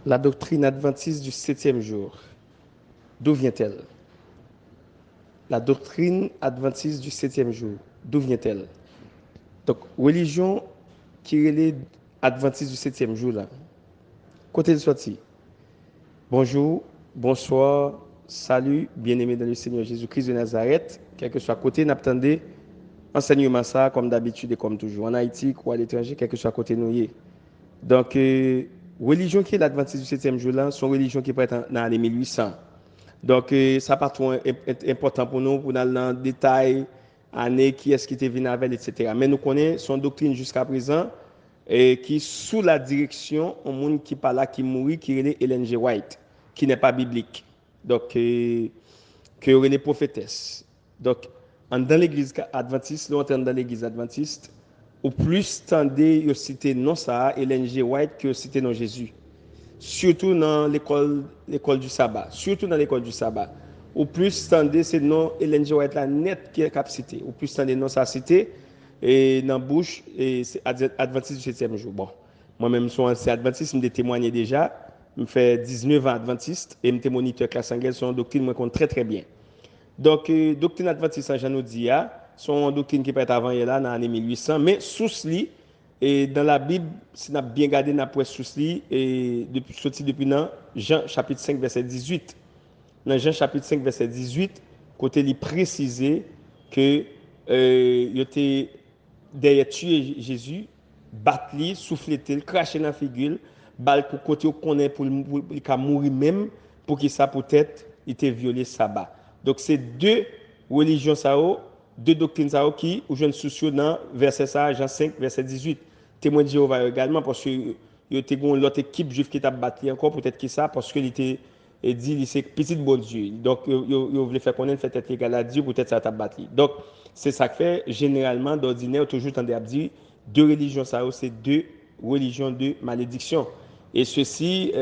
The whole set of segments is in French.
La doctrine adventiste du septième jour, d'où vient-elle? La doctrine adventiste du septième jour, d'où vient-elle? Donc, religion qui est l'adventiste du septième jour, là, côté de sortie. Bonjour, bonsoir, salut, bien-aimés dans le Seigneur Jésus-Christ de Nazareth, quel que soit côté, n'attendez enseignement ça comme d'habitude et comme toujours, en Haïti ou à l'étranger, quel que soit côté nous. Donc, religion qui est l'adventiste du septième jour, là, sont religions qui peut être dans les 1800. Donc, ça pas trop important pour nous, pour aller dans le détail, année, qui est-ce qui était venu avec, etc. Mais nous connaissons son doctrine jusqu'à présent, et qui sous la direction, un monde qui parle là, qui mourit, qui est Ellen G. White, qui n'est pas biblique. Donc, que est prophétesse. Donc, dans l'église adventiste, nous entrons dans l'église adventiste, au plus tendez à citer non ça, Ellen G. White, que citer non Jésus. Surtout dans l'école du sabbat. Surtout dans l'école du sabbat. Au plus tendez, c'est non Ellen G. White la net qui est cap cité. Au plus tendez non ça cité, et dans la bouche, et c'est adventiste du septième jour. Bon, moi-même, je suis adventiste, je me témoigné déjà. Je fais 19 ans adventiste et je suis moniteur classe anglaise sur une doctrine que je connais très très bien. Donc, doctrine adventiste en Janoudia, son doctrine qui peut être avant là, dans l'année 1800, mais sous li, et dans la Bible, si on a bien gardé, on a sous li, et depuis, sorti depuis dans Jean chapitre 5, verset 18. Dans Jean chapitre 5, verset 18, côté li précisé que il était derrière tuer Jésus, battre lui, souffler, cracher dans la figure, bal pour côté qu'on est pour mourir même, pour qu'il ça peut-être il était violé sabbat. Donc c'est deux religions ça, deux doctrines ça qui ou jeunes sociaux dans verset ça Jean 5 verset 18. Témoin de Jéhovah également parce que il y a l'autre équipe juive qui t'a battu encore peut-être que ça parce que il était et dit c'est petit bon Dieu. Donc il voulait faire connaître fait être égal à Dieu peut-être ça t'a battu. Donc c'est ça que fait généralement d'ordinaire toujours tendait à dire deux religions ça c'est deux religions de malédiction. Et ceci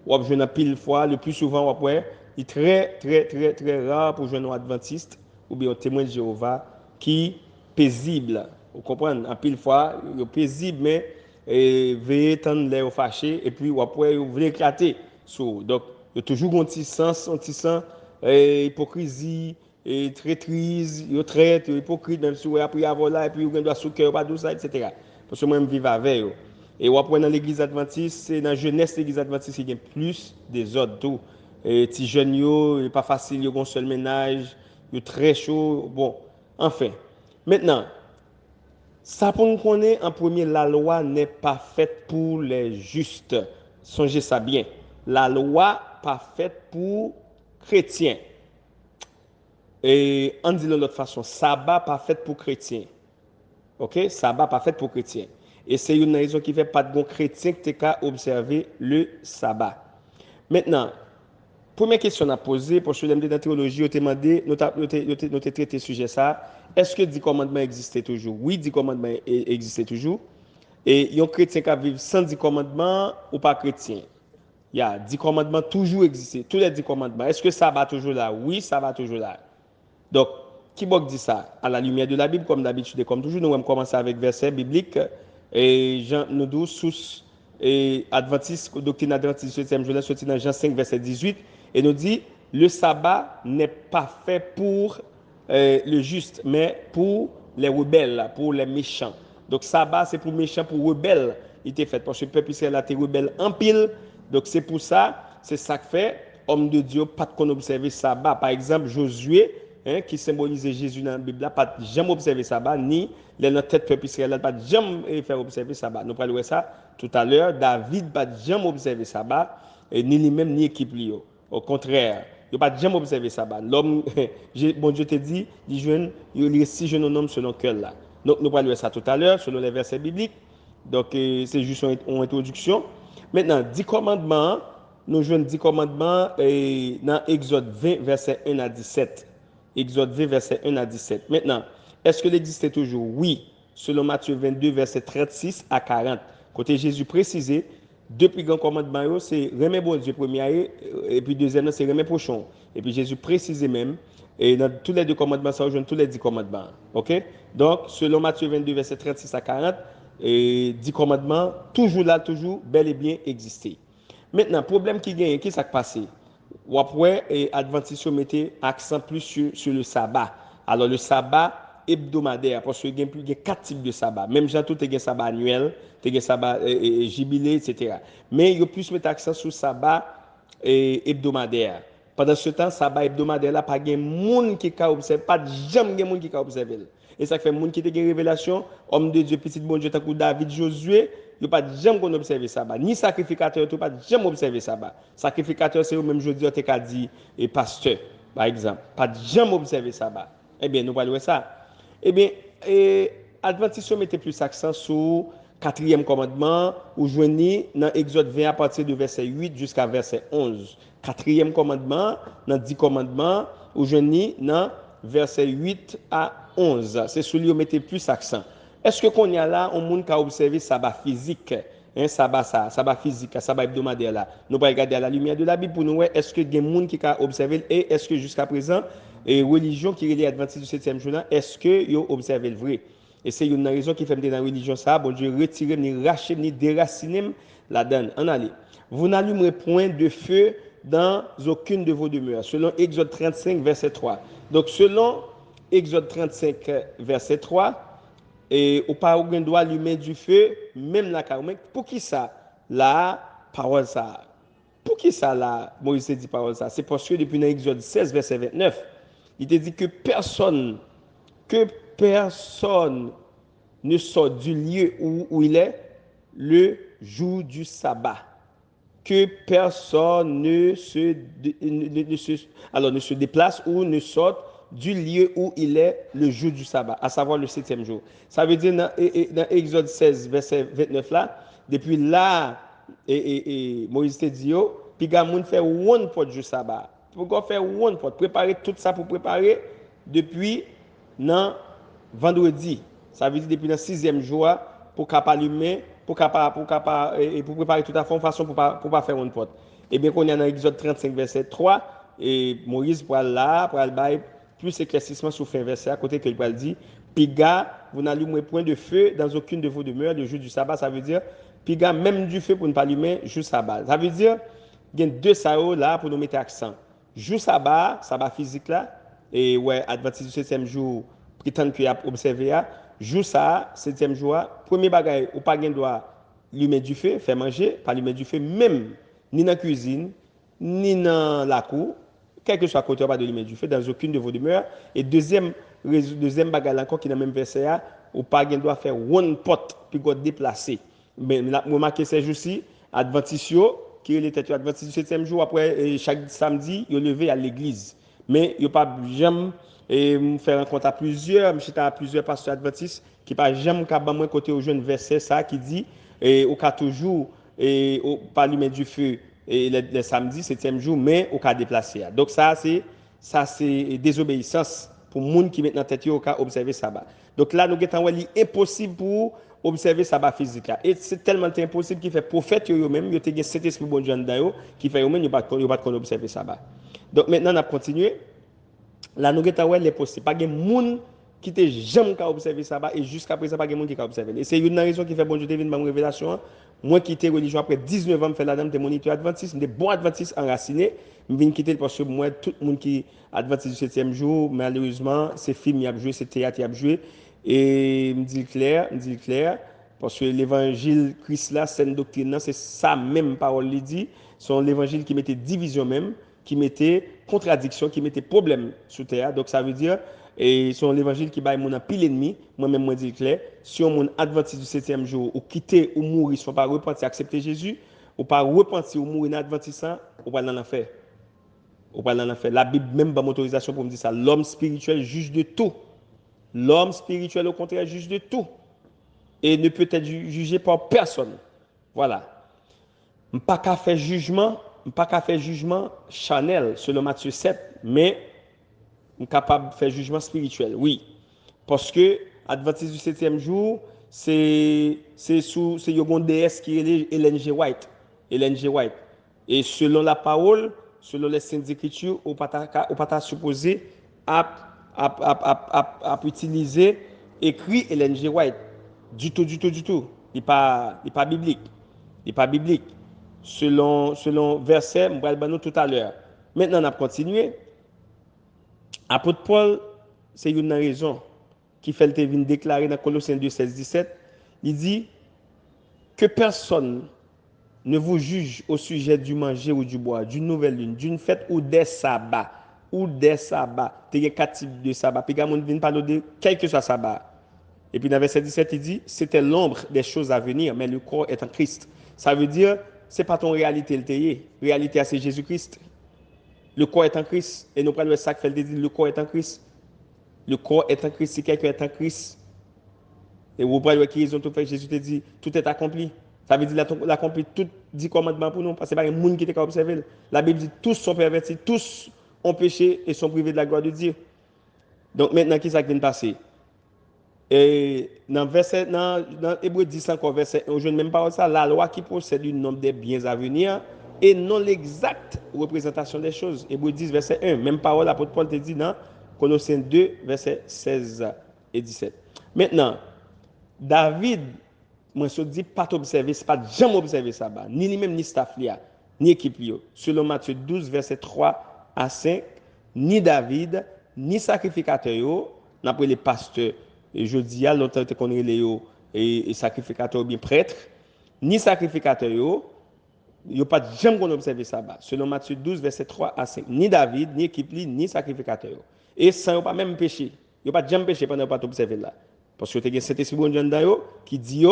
on joue pile fois le plus souvent après il est très, très, très, très rare pour jouer un adventiste ou bien un témoin de Jéhovah qui est paisible. Vous comprenez? En pile fois, il est paisible, mais veillez tendre l'air fâché et puis après, vous voulez éclater. Donc, il y a toujours un petit sens, hypocrisie, et traîtrise, il traite, hypocrite, même si vous avez avoir là, et puis vous doit souquer, pas tout ça, etc. Parce que moi, je vis avec eux. Et après, dans l'église adventiste, c'est dans la jeunesse de l'église adventiste, il y a plus des autres. Tout. Et les jeunes, il n'est pas facile, ils ont un seul ménage, il est très chaud. Bon, enfin. Maintenant, ça pour nous connaître, en premier, la loi n'est pas faite pour les justes. Songez ça bien. La loi pas faite pour chrétiens. Et on dit de l'autre façon, sabbat pas fait pour chrétiens. OK? Sabbat pas fait pour chrétiens. Et c'est une raison qui fait pas de bon chrétien que tu as observer le sabbat. Maintenant, première question à poser, pour ceux qui dans la théologie, on demandé, nous avons traité le sujet ça. Est-ce que 10 commandements existaient toujours? Oui, 10 commandements existaient toujours. Et il y a un chrétien qui vit sans 10 commandements ou pas chrétien. Il y a 10 commandements toujours existé. Tous les 10 commandements. Est-ce que ça va toujours là? Oui, ça va toujours là. Donc, qui dit ça? À la lumière de la Bible, comme d'habitude et comme toujours, nous allons commencer avec verset biblique. Et Jean, nous deux, sous et adventiste, doctrine adventiste, 7e jour, sorti dans Jean 5, verset 18, et nous dit, le sabbat n'est pas fait pour le juste, mais pour les rebelles, pour les méchants. Donc, sabbat, c'est pour méchants, pour rebelles. Il était fait parce que le peuple Israël a été rebelle en pile. Donc, c'est pour ça, c'est ça que fait, homme de Dieu, pas qu'on observe sabbat. Par exemple, Josué, qui symbolisait Jésus dans la Bible, pas jamais observer sabbat, ni les notre tête peuple Israël, pas jamais faire observer sabbat. Nous parlons de ça tout à l'heure. David, pas jamais observer sabbat, ni lui-même, ni équipe. Au contraire, il pas jamais observer sabbat. L'homme, bon Dieu te dit, il y a 6 jeunes hommes selon cœur là. Donc, nous parlons de ça tout à l'heure, selon les versets bibliques. Donc, c'est juste une introduction. Maintenant, 10 commandements, nous jouons 10 commandements dans Exode 20, verset 1 à 17. Exode 20, verset 1 à 17. Maintenant, est-ce que l'existe toujours? Oui, selon Matthieu 22, verset 36 à 40. Côté Jésus précisé, depuis grand commandement, c'est remettre bon Dieu premier, et puis deuxième, c'est remettre prochain. Et puis Jésus précisé même, et dans tous les deux commandements, ça rejoint tous les 10 commandements. OK? Donc, selon Matthieu 22, verset 36 à 40, et 10 commandements, toujours là, toujours bel et bien existé. Maintenant, problème qui gagne, qui s'est passé? Ou après, Adventiste mettait accent plus sur le sabbat. Alors, le sabbat hebdomadaire, parce qu'il y a 4 types de sabbat. Même gens, tout est sabbat annuel, il y a sabbat jubilé, etc. Mais il y a plus mettre accent sur le sabbat hebdomadaire. Pendant ce temps, sabbat hebdomadaire, là, pas de monde qui a observé, pas de jamais de monde qui a observé. Et ça fait monde qui a une révélation, homme de Dieu, petit bon Dieu, tant que David, Josué, il n'y a pas de jamais qu'on observe ça. Ni sacrificateur, il n'y a pas de jamais observer ça. Sacrificateur, c'est au même jour, tu as dit, et pasteur, par exemple. Pas de jamais observer ça. Eh bien, nous parlons de ça. Eh bien, Adventiste mettait plus accent sur quatrième commandement, ou joignez dans Exode 20 à partir du verset 8 jusqu'à verset 11. Quatrième commandement, dans 10 commandements, ou joignez dans verset 8 à 11. C'est sur lui où mettez plus accent. Est-ce que qu'on y a là un monde qui a observé sabbat physique, sabbat physique, sabbat hebdomadaire là. Nous allons regarder à la lumière de la Bible pour nous voir est-ce que il y a un monde qui a observé et est-ce que jusqu'à présent et religion qui est les adventistes du 7e jour là, est-ce que ils ont observé le vrai? Et c'est une raison qui fait dans la religion ça, bon Dieu retirer ni racher ni déraciner la donne. En allez. Vous n'allumerez point de feu dans aucune de vos demeures, selon Exode 35 verset 3. Donc selon Exode 35 verset 3, et au pas aucun doit allumer du feu, même la carme. Pour qui ça? La parole ça. Pour qui ça là, Moïse dit parole ça? C'est parce que depuis l'Exode 16, verset 29, il te dit que personne ne sort du lieu où il est le jour du sabbat. Que personne ne se déplace ou ne sorte du lieu où il est le jour du sabbat, à savoir le 7e jour. Ça veut dire dans Exode 16, verset 29 là, depuis là, Moïse te dit, puis Gamoun fait one pot du sabbat. Pourquoi faire one pot? Préparer tout ça pour préparer depuis non vendredi. Ça veut dire depuis le 6e jour pour capable allumer, pour préparer tout à fait en façon pour pas faire une porte. Et bien qu'on est dans Exode 35 verset 3 et Moïse pour là pour aller plus éclaircissement sur fin verset à côté que il va dire piga vous n'allumerez point de feu dans aucune de vos demeures le jour du sabbat, ça veut dire piga même du feu pour ne pas allumer jour sabbat. Ça veut dire il y a deux sao là pour nous mettre accent. Jour sabbat physique là et ouais adventiste du 7e jour prétend qu'il a observé jour ça 7e jour premier bagage ou pas gain droit allumer du feu faire manger pas allumer du feu même ni dans la cuisine ni dans la cour quel que soit côté pas de allumer du feu dans aucune de vos demeures et deuxième bagage encore qui dans même verset ou pas gain droit faire one pot puis go déplacer mais la remarquer ces jours-ci adventiste qui est les adventiste du 7e jour après chaque samedi ils levé à l'église mais il pas jamais et me faire rencontre à plusieurs pasteurs adventistes qui pas jamais capable moi côté au jeune verset ça qui dit et au cas toujours et au pas allumer du feu et le samedi 7e jour mais au cas déplacer. Donc ça c'est désobéissance pour monde qui maintenant tête au cas observer sabbat. Donc là nous getons impossible pour observer sabbat physique là et c'est tellement impossible qui fait prophète eux même yo te gen cet esprit bon Dieu dedans qui fait eux même yo pas observer sabbat. Donc maintenant on a continué. Là, nous avons les possibles. Pas de monde qui n'a jamais observé ça et jusqu'à présent, pas de monde qui a observé. Et c'est une raison qui fait bon Dieu de venir révélation. Moi qui ai religion après 19 ans, je fais la dame de moniteur adventiste, des bons adventistes enracinés. Je viens quitter parce que moi, tout le monde qui est adventiste du 7e jour, malheureusement, c'est film qui a joué, c'est théâtre qui a joué. Et me dit clair, parce que l'évangile Christ là, c'est une doctrine, c'est ça même parole qui dit, c'est l'évangile qui mettait division même, qui mettait contradiction, qui mettait problème sur terre. Donc ça veut dire, et c'est l'évangile qui bat mon pile ennemi, moi-même moi dis clair, si on est adventiste du 7e jour, ou quitter ou mourir, si on pas repentir, accepter Jésus, ou pas repentir ou mourir adventissant, ou pas dans l'enfer. Ou pas dans l'enfer. La Bible même pas m'autorisation pour me dire ça. L'homme spirituel juge de tout. L'homme spirituel au contraire juge de tout. Et ne peut être jugé par personne. Voilà. Pas qu'à faire jugement charnel selon Matthieu 7, mais capable de faire jugement spirituel. Oui. Parce que Adventiste du 7e jour, c'est une déesse qui est Ellen G. White. Ellen G. White. Et selon la parole, selon les saintes écritures, on ne peut pas supposer à utiliser écrit Ellen G. White. Du tout. Il n'est pas biblique. Il n'est pas biblique. selon verset, je vais nous tout à l'heure. Maintenant, on a continué. Apôtre Paul, c'est une raison qui fait le venir déclarer dans Colossiens 2, 16, 17. Il dit que personne ne vous juge au sujet du manger ou du boire, d'une nouvelle lune, d'une fête ou des sabbats. Ou des sabbats. Il y a 4 types de sabbats. Puis, il vient parler de quel que soit sabbat. Et puis, dans le verset 17, il dit c'était l'ombre des choses à venir, mais le corps est en Christ. Ça veut dire, ce n'est pas ton réalité, le réalité, c'est Jésus-Christ. Le corps est en Christ. Et nous prenons le sac, fait dire le corps est en Christ. Le corps est en Christ. Si quelqu'un est en Christ, et vous prenez qui ils ont tout fait, Jésus te dit tout est accompli. Ça veut dire qu'il a accompli tout 10 commandements pour nous. Parce que ce n'est pas un monde qui était observé. La Bible dit tous sont pervertis, tous ont péché et sont privés de la gloire de Dieu. Donc maintenant, qu'est-ce qui vient de passer? Et dans Hébreu 10 encore, verset 1, je ne même pas ça, la loi qui possède le nombre des biens à venir et non l'exacte représentation des choses. Hébreu 10, verset 1, même parole, l'apôtre Paul te dit dans Colossiens 2, verset 16 et 17. Maintenant, David, moi je dis pas t'observer, c'est pas jamais observer ça, ni lui-même, ni staff, ni équipe. Selon Matthieu 12, verset 3 à 5, ni David, ni sacrificateur, n'après les pasteurs. Et je dis à longtemps qu'on les et sacrificateurs bien prêtres, ni sacrificateurs, il n'y a pas de jamais qu'on observe ça. Selon Matthieu 12, verset 3 à 5. Ni David, ni équipe, ni sacrificateur. Et ça n'a pas même péché. Il n'y a pas de jamais péché pendant pas observer là. Parce que tu as cet esprit bon Dieu qui dit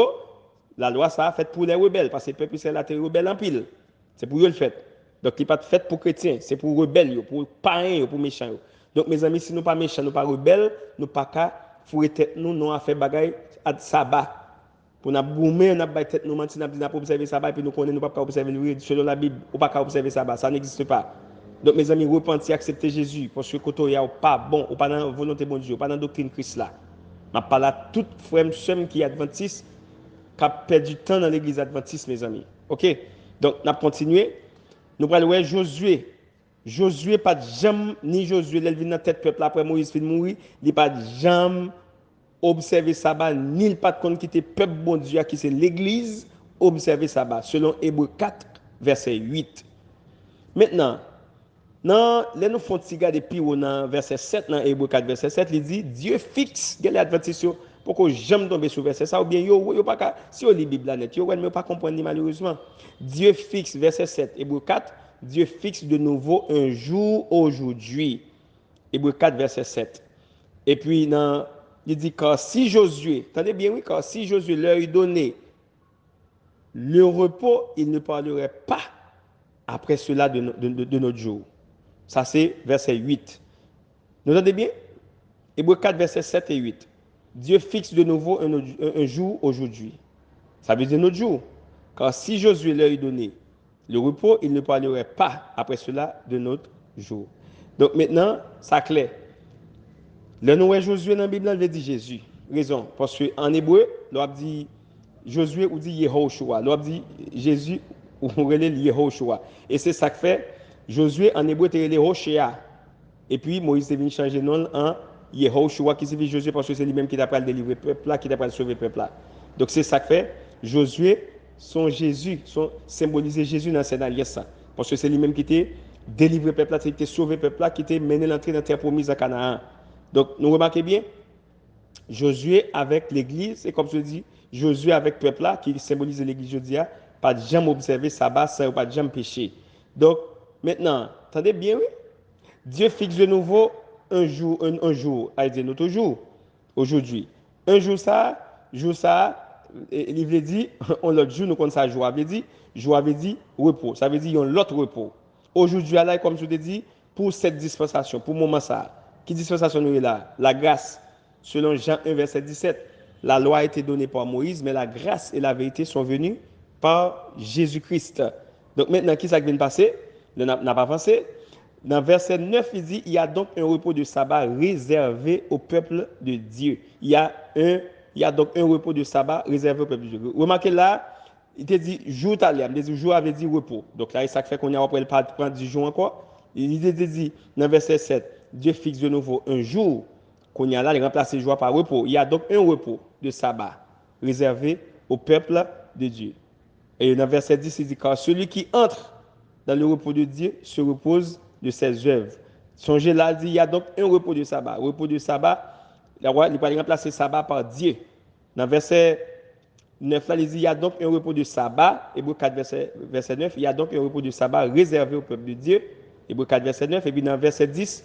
la loi ça a fait pour les rebelles. Parce que le peuple c'est la terre rebelle en pile. C'est pour eux le fait. Donc il n'est pas fait pour chrétiens, c'est pour rebelles, pour païens, pour méchants. Donc mes amis, si nous ne sommes pas méchants, nous ne sommes pas rebelles, nous ne sommes pas fouiller tête nous, nous avons fait bagaille à sabbat. Pour nous boumer, nous avons tête nous mentir, nous avons observer sabbat, puis nous connaissons, nous ne pouvons pas observer selon la Bible, ou pas observer sabbat, ça n'existe pas. Donc mes amis, repentir, accepter Jésus, parce que quand il n'y a pas bon, ou pas dans la volonté de Dieu, ou pas dans la doctrine Christ là. Je parle à tout frère qui est adventiste, qui a perdu du temps dans l'église adventiste, mes amis. Ok? Donc, nous allons continuer. Nous allons voir Josué. Josué, pas de jamais, ni Josué, il vient dans la tête peuple après Moïse fin mourir, il pas de jamais observer sabbat, ni il pas de compte qui était peuple bon Dieu, qui c'est l'église, observer sabbat, selon Hébreu 4, verset 8. Maintenant, dans les nous font regarder puis dans verset 7 dans Hébreu 4 verset 7 il dit Dieu fixe les adventistes pour que jamais tomber sur verset ça ou bien yo pas si on lit Bible net yo mais pas comprendre malheureusement. Dieu fixe verset 7 Hébreu 4 Dieu fixe de nouveau un jour aujourd'hui. Hébreu 4 verset 7. Et puis dans il dit car si Josué, attendez bien oui, car si Josué leur eût donné le repos, il ne parlerait pas après cela de notre jour. Ça, c'est verset 8. Vous entendez bien? Hébreu 4, verset 7 et 8. Dieu fixe de nouveau un jour aujourd'hui. Ça veut dire notre jour. Car si Josué leur eût donné le repos, il ne parlerait pas après cela de notre jour. Donc maintenant, ça clair. Le nom de Josué dans la Bible, il veut dire Jésus. Raison. Parce qu'en hébreu, l'on dit Josué ou dit Yehoshua. L'on dit Jésus ou relève Yehoshua. Et c'est ça que fait. Josué en hébreu était le Hoshea. Et puis Moïse est venu changer nom en Yehoshua qui signifie Josué parce que c'est lui-même qui t'a pas délivrer le peuple là, qui t'a pas sauver le peuple là. Donc c'est ça que fait Josué son Jésus, son symboliser Jésus dans cette alliance parce que c'est lui-même qui t'a délivré le peuple là, qui t'a sauvé le peuple là, qui t'a mené l'entrée dans la terre promise à Canaan. Donc nous remarquez bien Josué avec l'église, c'est comme je dis Josué avec le peuple là qui symbolise l'église jeudi pas de jamais observer sabbat, ça pas de jamais pécher. Donc maintenant, attendez bien, oui. Dieu fixe de nouveau un jour, à dire notre jour, aujourd'hui. Un jour ça, il veut dire, on l'autre jour, nous connaissons ça, jour veut dire repos. Ça veut dire l'autre repos. Aujourd'hui, là, comme je te dis, pour cette dispensation, pour le moment ça, qui dispensation nous est là? La grâce, selon Jean 1, verset 17, la loi a été donnée par Moïse, mais la grâce et la vérité sont venues par Jésus-Christ. Donc maintenant, qui ça vient de passer? N'a pas avancé. Dans verset 9, il dit, il y a donc un repos de sabbat réservé au peuple de Dieu. Il y a donc un repos de sabbat réservé au peuple de Dieu. Remarquez là, il te dit jour t'allais, il dit jour avait dit repos. Donc là, ça fait qu'on a après le prendre du jour encore. Il te dit dans verset 7, Dieu fixe de nouveau un jour qu'on y a là, il remplace le jour par repos. Il y a donc un repos de sabbat réservé au peuple de Dieu. Et dans verset 10, il dit, car celui qui entre dans le repos de Dieu se repose de ses œuvres. Songez là, il dit, il y a donc un repos de sabbat. Repos de sabbat, il va remplacer sabbat par Dieu. Dans verset 9, là, il dit, il y a donc un repos de sabbat. Hébreu 4, verset 9, il y a donc un repos de sabbat réservé au peuple de Dieu. Hébreu 4, verset 9. Et puis dans verset 10,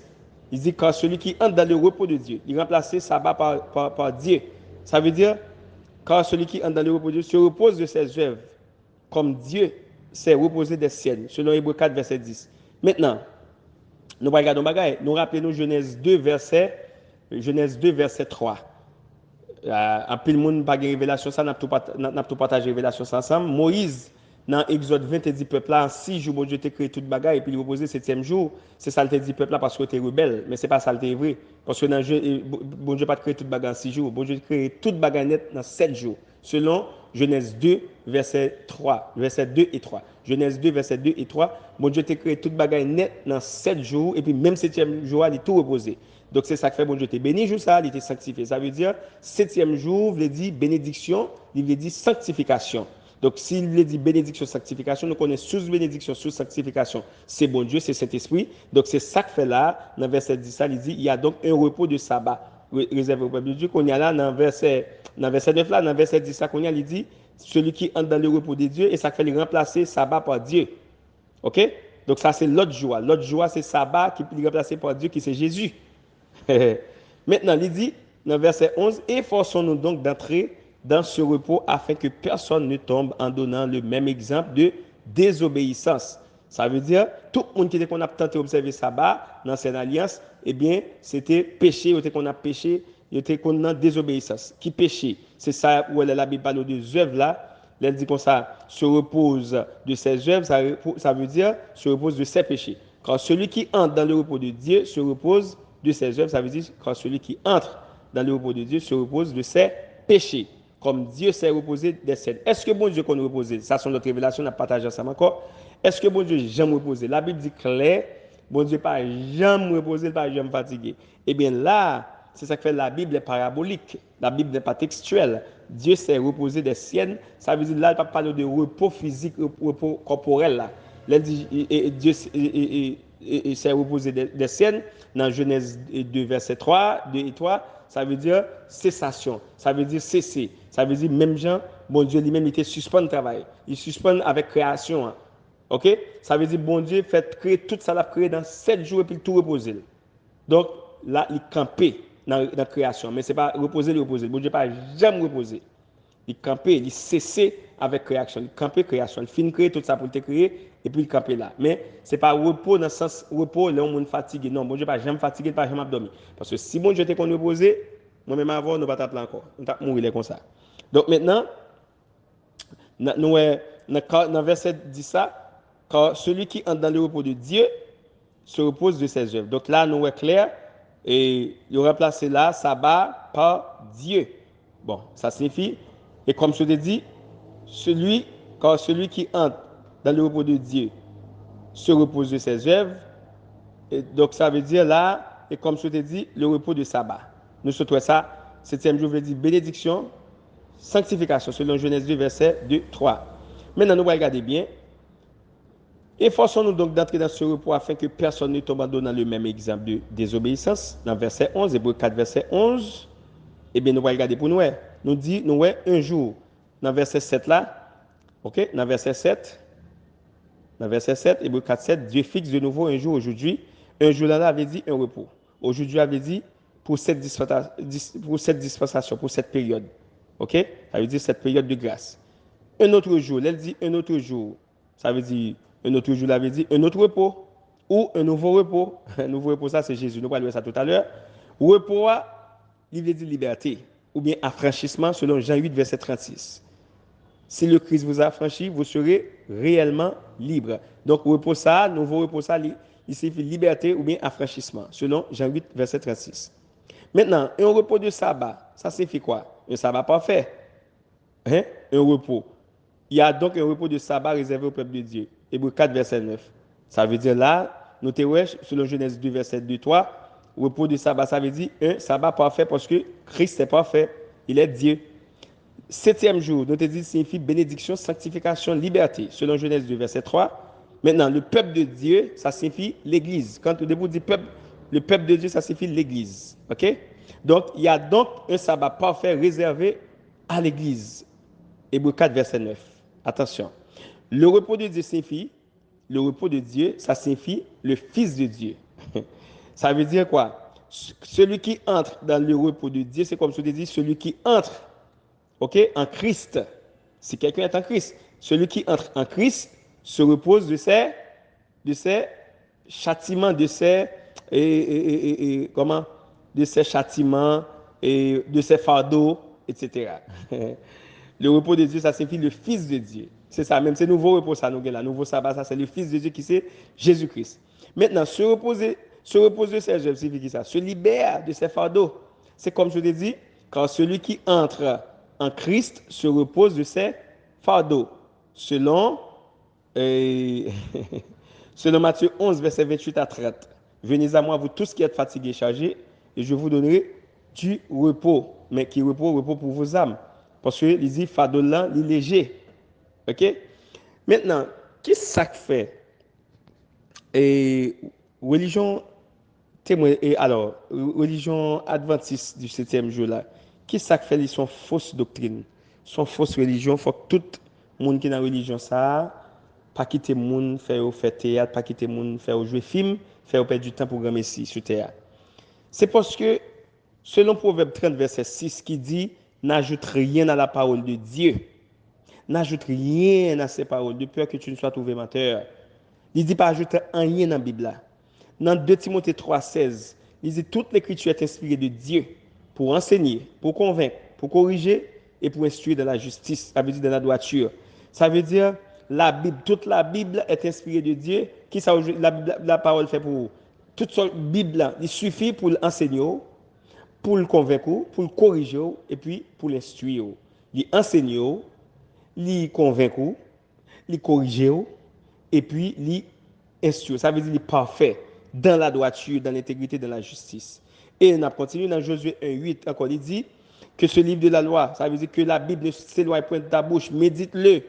il dit, car celui qui entre dans le repos de Dieu, il remplace sabbat par Dieu. Ça veut dire, car celui qui entre dans le repos de Dieu se repose de ses œuvres, comme Dieu s'est reposé des siennes, selon Hébreu 4, verset 10. Maintenant, nous regardons bagaille, nous rappelons Genèse 2, verset 3. En pile monde pas de révélation ça, n'a tout partager révélation ça ensemble. Moïse dans Exode 20 dit peuple là en 6 jours bon Dieu t'a créé toute bagaille et puis il reposé 7e jour, c'est ça le dit peuple là parce que tu es rebelle, mais c'est pas ça le vrai parce que dans bon Dieu pas créé toute bagaille en 6 jours, bon Dieu créé toute bagaille net dans 7 jours selon Genèse 2 verset 2 et 3. Genèse 2 verset 2 et 3, bon Dieu t'a créé toute bagaille net dans 7 jours et puis même 7e jour il tout reposé. Donc c'est ça que fait bon Dieu te béni jour ça, il était sanctifié. Ça veut dire 7e jour, veut dire bénédiction, il veut dire sanctification. Donc s'il veut dire bénédiction, sanctification, nous connaissons sous bénédiction, sous sanctification. C'est bon Dieu, c'est Saint-Esprit. Donc c'est ça que fait là, dans verset 10, ça, il dit, il y a donc un repos de sabbat réservé au peuple de Dieu. Qu'on y a là, dans verset 9 là, dans verset 10, ça qu'on y a, il dit, celui qui entre dans le repos de Dieu, et ça fait remplacer sabbat par Dieu. Ok? Donc ça c'est l'autre joie. L'autre joie c'est sabbat qui est remplacé par Dieu, qui c'est Jésus. Maintenant, il dit dans verset 11, efforçons-nous donc d'entrer dans ce repos afin que personne ne tombe en donnant le même exemple de désobéissance. Ça veut dire, tout le monde qui était qu'on a tenté d'observer sabbat dans l'ancienne alliance, eh bien, c'était péché, qu'on a péché, était qu'on a désobéissance. Qui péché? C'est ça où la Bible parle de œuvres là. Elle dit comme ça, se repose de ses œuvres, ça veut dire se repose de ses péchés. Car celui qui entre dans le repos de Dieu se repose de ses œuvres, ça veut dire quand celui qui entre dans le repos de Dieu se repose de ses péchés, comme Dieu s'est reposé des siennes. Est-ce que bon Dieu qu'on repose? Ça, c'est notre révélation, on a partagé ensemble encore. Est-ce que bon Dieu jamais reposé? La Bible dit clair, bon Dieu pas jamais reposé, pas jamais fatigué. Eh bien là, c'est ça que fait la Bible est parabolique. La Bible n'est pas textuelle. Dieu s'est reposé des siennes. Ça veut dire là, il ne parle pas de repos physique, repos corporel là. Là, Dieu s'est reposé des siennes. Dans Genèse 2, verset 3, 2 et 3, ça veut dire cessation. Ça veut dire cesser. Ça veut dire même gens, bon Dieu lui-même, il était suspend le travail. Il suspend avec création. Hein. OK? Ça veut dire bon Dieu fait créer tout ça, l'a créé dans 7 jours et puis tout reposer. Donc là, il campait dans la création. Mais ce n'est pas reposer. Bon Dieu n'a pas jamais reposé. Il campait, il cessait avec création. Il campait création. Il finit créer tout ça pour te créer et puis il campait là. Mais ce n'est pas repos dans le sens repos, là on est fatigué. Non, bon Dieu pas jamais fatigué, pas jamais dormi. Parce que si bon Dieu était qu'on reposer, moi-même avant, nous ne pas t'appeler encore. On t'a mourir comme ça. Donc maintenant, nous dans verset 10 ça, car celui qui entre dans le repos de Dieu se repose de ses œuvres. Donc là, nous est clair, et il remplace là sabbat par Dieu. Bon, ça signifie, et comme je te dis, car celui qui entre dans le repos de Dieu se repose de ses œuvres. Et donc ça veut dire là, et comme je te dis, le repos de sabbat. Nous souhaitons ça, 7e jour veut dire bénédiction, sanctification, selon Genèse 2, verset 2, 3. Maintenant, nous allons regarder bien. Efforçons-nous donc d'entrer dans ce repos afin que personne ne tombe en donnant le même exemple de désobéissance. Dans verset 11, Hébreu 4, verset 11, eh bien, nous allons regarder pour nous. Nous dit, nous un jour, dans verset 7 là, ok, dans verset 7, Hébreu 4, 7, Dieu fixe de nouveau un jour aujourd'hui. Un jour là avait dit un repos. Aujourd'hui avait dit pour cette dispensation, pour cette période. Ok? Ça veut dire cette période de grâce. Un autre jour, elle dit un autre jour. Ça veut dire un autre jour, elle avait dit un autre repos ou un nouveau repos. Un nouveau repos, ça c'est Jésus. Nous parlons de ça tout à l'heure. Repos, il veut dire liberté ou bien affranchissement selon Jean 8, verset 36. Si le Christ vous a affranchi, vous serez réellement libre. Donc, repos ça, nouveau repos ça, il signifie liberté ou bien affranchissement, selon Jean 8, verset 36. Maintenant, un repos de sabbat, ça signifie quoi? Un sabbat parfait. Hein? Un repos. Il y a donc un repos de sabbat réservé au peuple de Dieu. Hébreu 4, verset 9. Ça veut dire là, notez, selon Genèse 2, verset 2, 3, repos de sabbat, ça veut dire un sabbat parfait parce que Christ est parfait. Il est Dieu. Septième jour, nous te dit, signifie bénédiction, sanctification, liberté, selon Genèse 2, verset 3. Maintenant, le peuple de Dieu, ça signifie l'église. Quand au début dit peuple, le peuple de Dieu, ça signifie l'église. OK? Donc, il y a donc un sabbat parfait réservé à l'église. Hébreux 4, verset 9. Attention. Le repos de Dieu signifie, le repos de Dieu, ça signifie le Fils de Dieu. Ça veut dire quoi? Celui qui entre dans le repos de Dieu, c'est comme je te dis, celui qui entre, ok, en Christ. Si quelqu'un est en Christ, celui qui entre en Christ se repose de ses châtiments, comment, de ses châtiments et de ses fardeaux, etc. Le repos de Dieu, ça signifie le Fils de Dieu. C'est ça, même c'est nouveau repos, ça nous gagne là. Nouveau sabbat, ça c'est le Fils de Dieu qui c'est Jésus-Christ. Maintenant, se reposer de ses œuvres, signifie ça. Se libère de ses fardeaux. C'est comme je l'ai dit, quand celui qui entre en Christ se repose de ses fardeaux. Selon, selon Matthieu 11, verset 28 à 30. Venez à moi, vous tous qui êtes fatigués et chargés, et je vous donnerai du repos. Mais qui repos pour vos âmes. Parce que il dit fardeau là, il est léger. OK? Maintenant, qu'est-ce que ça fait? Et religion témoin et alors religion adventiste du septième jour là, qu'est-ce que ça fait? Ils sont fausses doctrines. Sont fausses religions, faut que tout monde qui est dans la religion ça pas quitter monde faire théâtre, pas quitter monde faire jouer film, faire perdre du temps pour grand messie sur terre. C'est parce que selon Proverbe 30 verset 6 qui dit n'ajoute rien à la parole de Dieu. N'ajoute rien à ces paroles, de peur que tu ne sois trouvé menteur. Il dit pas ajouter rien dans la Bible. Dans 2 Timothée 3,16, il dit toute l'écriture est inspirée de Dieu pour enseigner, pour convaincre, pour corriger et pour instruire dans la justice, ça veut dire dans la droiture. Ça veut dire la Bible, toute la Bible est inspirée de Dieu. Qui ça la parole fait pour vous? Toute cette Bible, il suffit pour l'enseigner, pour le convaincre, pour le corriger et puis pour l'instruire. Il enseigne, il convaincre, il corriger et puis il instruire. Ça veut dire qu'il est parfait dans la droiture, dans l'intégrité, dans la justice. Et on a continué dans Josué 1,8 encore, il dit que ce livre de la loi, ça veut dire que la Bible ne s'éloigne point de ta bouche, médite-le,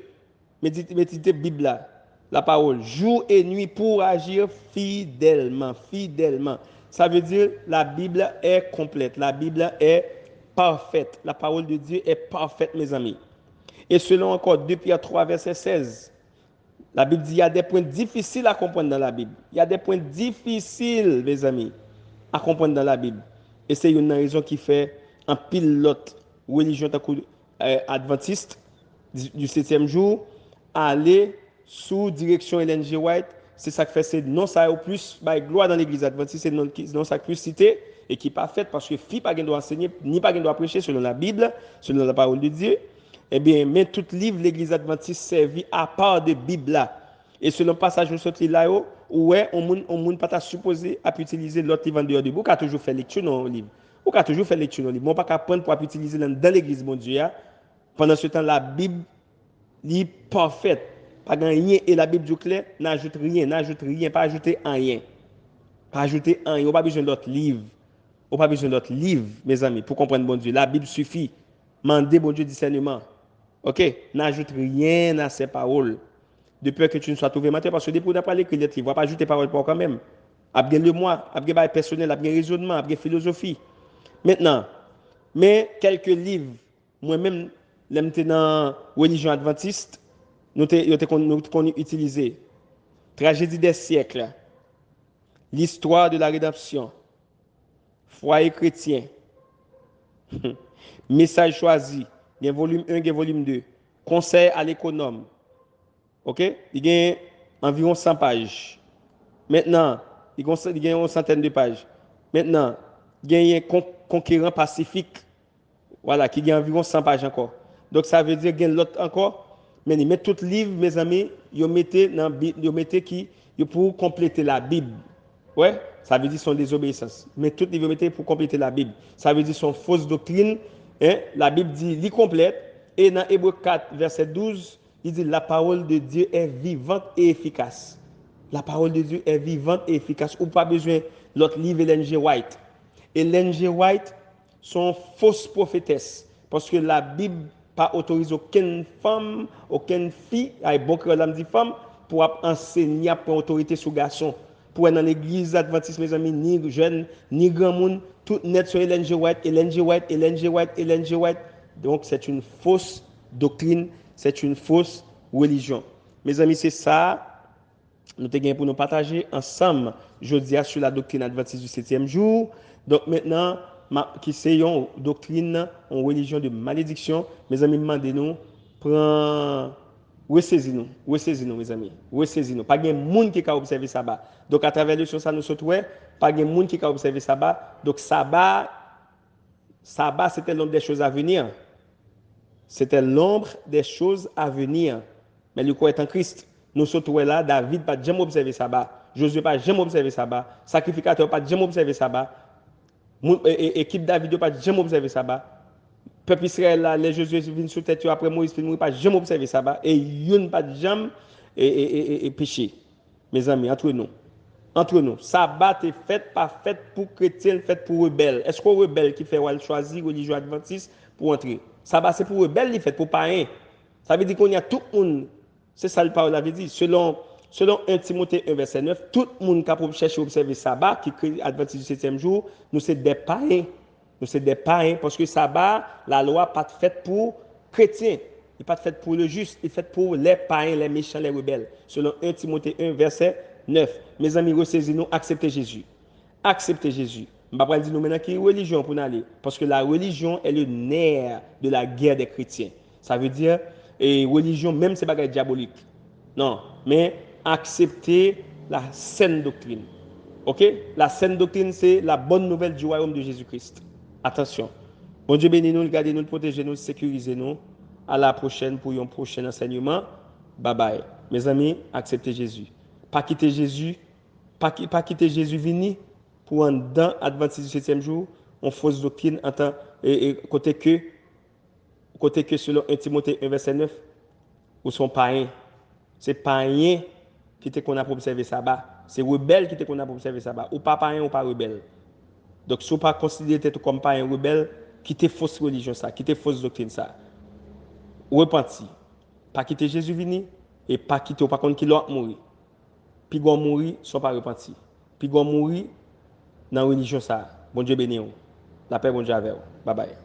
médite la Bible, la parole, jour et nuit pour agir fidèlement, fidèlement. Ça veut dire la Bible est complète, la Bible est parfaite, la parole de Dieu est parfaite, mes amis. Et selon encore 2 Pierre 3, verset 16, la Bible dit qu'il y a des points difficiles à comprendre dans la Bible. Il y a des points difficiles, mes amis, à comprendre dans la Bible. Et c'est une raison qui fait un pilote religion adventiste du 7e jour aller sous direction Ellen G. White. C'est ça qui fait, c'est non ça au plus, bah, gloire dans l'église adventiste, c'est non ça plus cité et qui n'est pas fait parce que fille pas doit enseigner, ni pas doit prêcher selon la Bible, selon la parole de Dieu. Eh bien, mais tout livre l'église adventiste servit à part de Bible là. Et selon passage où sorti là, ouais, on ne pas supposé à utiliser l'autre livre en dehors de vous, qui toujours fait lecture dans le livre. Ou qui toujours fait lecture dans le livre. On pas qu'à prendre pour utiliser dans l'église, mon Dieu. Pendant ce temps, la Bible est parfaite. Pas rien. Et la Bible du clair, n'ajoute rien, pas ajouter rien. Pas ajouter rien. On n'a pas besoin d'autres livres. On n'a pas besoin d'autres livres, mes amis, pour comprendre bon Dieu. La Bible suffit. Mandez bon Dieu discernement. Ok? N'ajoute rien à ces paroles. De peur que tu ne sois trouvé menteur, parce que depuis qu'on n'a pas écrit les livres, on ne va pas ajouter paroles pour quand même. Après le moi, après le personnel, après le raisonnement, après la philosophie. Maintenant, mais quelques livres, moi-même, j'étais dans la religion adventiste, nous avons utilisé Tragédie des siècles, L'histoire de la rédemption, Foyer chrétien, Message choisi, il y a volume 1, il y a volume 2, Conseil à l'économe. OK? Il y a environ 100 pages. Maintenant, il y a une centaine de pages. Maintenant, il y a un conquérant pacifique. Voilà, qui a environ 100 pages encore. Donc, ça veut dire qu'il y a l'autre encore. Mais ils mettent tout le livre, mes amis, ils mettent qui pour compléter la Bible. Ouais? Ça veut dire son désobéissance. Mais tout le livre mettez pour compléter la Bible. Ça veut dire son fausse doctrine. Hein? La Bible dit, il complète. Et dans Hébreux 4, verset 12, il dit la parole de Dieu est vivante et efficace. La parole de Dieu est vivante et efficace. Ou pas besoin de l'autre livre Ellen G. White. Ellen G. White sont fausses prophétesses. Parce que la Bible pas autoriser aucune femme, aucune fille, avec bon cœur, dit femme, pour enseigner pour autorité sur garçon. Pour être dans l'église adventiste, mes amis, ni jeunes, ni grand monde, tout net sur Ellen G. White, Ellen G. White, Ellen G. White, Ellen G. White. Donc, c'est une fausse doctrine, c'est une fausse religion. Mes amis, c'est ça. Nous avons pour nous partager ensemble, je dis sur la doctrine adventiste du 7e jour. Donc maintenant, qui c'est une doctrine, une religion de malédiction, mes amis, demandez-nous, prends, ressaisissez-nous, mes amis, ressaisissez-nous. Pas de monde qui a observé sabbat. Donc à travers le ça nous sautons, pas de monde qui a observé sabbat. Donc sabbat, c'était l'ombre des choses à venir. C'était l'ombre des choses à venir. Mais le corps est en Christ. Nous sommes là, David n'a pas jamais observé sabbat. Josué n'a pas jamais observé sabbat. Sacrificateur n'a pas jamais observé sabbat. Équipe David n'a pas jamais observé sabbat. Peuple Israël, là, les Josué viennent sous tête après Moïse, ils n'ont pas jamais observé sabbat. Et ils n'ont pas jamais péché. Mes amis, entre nous. Entre nous, sabbat est fait, pas fait pour chrétiens, fait pour rebelles. Est-ce qu'on rebelle qui fait choisir religion adventiste pour entrer? Sabbat c'est pour rebelles, il fait pour païens. Ça veut dire qu'on y a tout le monde. C'est ça le parole avait dit. Selon 1 Timothée 1, verset 9, tout le monde qui a cherché à observer sabbat, qui crée adventiste du 7e jour, nous c'est des païens. Nous c'est des païens parce que sabbat, la loi pas faite pour chrétiens. Il n'est pas faite pour le juste, il est faite pour les païens, les méchants, les rebelles. Selon 1 Timothée 1, verset 9. Mes amis, ressaisissez-nous, acceptez Jésus. Acceptez Jésus. Je ne vais pas dire nous maintenant qui est religion pour nous aller. Parce que la religion est le nerf de la guerre des chrétiens. Ça veut dire, et religion, même c'est pas diabolique. Non, mais accepter la saine doctrine. Ok? La saine doctrine, c'est la bonne nouvelle du royaume de Jésus-Christ. Attention. Bon Dieu bénis nous, gardez nous, protégez nous, sécurisez nous. À la prochaine pour un prochain enseignement. Bye bye. Mes amis, acceptez Jésus. Pas quitter Jésus. Pas quitter Jésus vini pour un dans Adventiste du 7e jour, on fausse doctrine en tant côté que selon 1 Timothée 1 verset 9, ou sont païens. C'est païen qui te qu'on a pour observer sabbat. C'est rebelle qui te qu'on a pour observer sabbat. Ou pas païen ou pas rebelle. Donc si vous pas considérer comme païen rebelle, quittez fausse religion ça, quittez fausse doctrine ça. Repenti. Pas quitter Jésus vini et pas quitter ou pas contre qui l'autre mourir. Puis gon mourir sont pas repentis. Puis gon mourir dans la religion ça. Bon Dieu béni. La paix bon Dieu avec vous. Bye bye.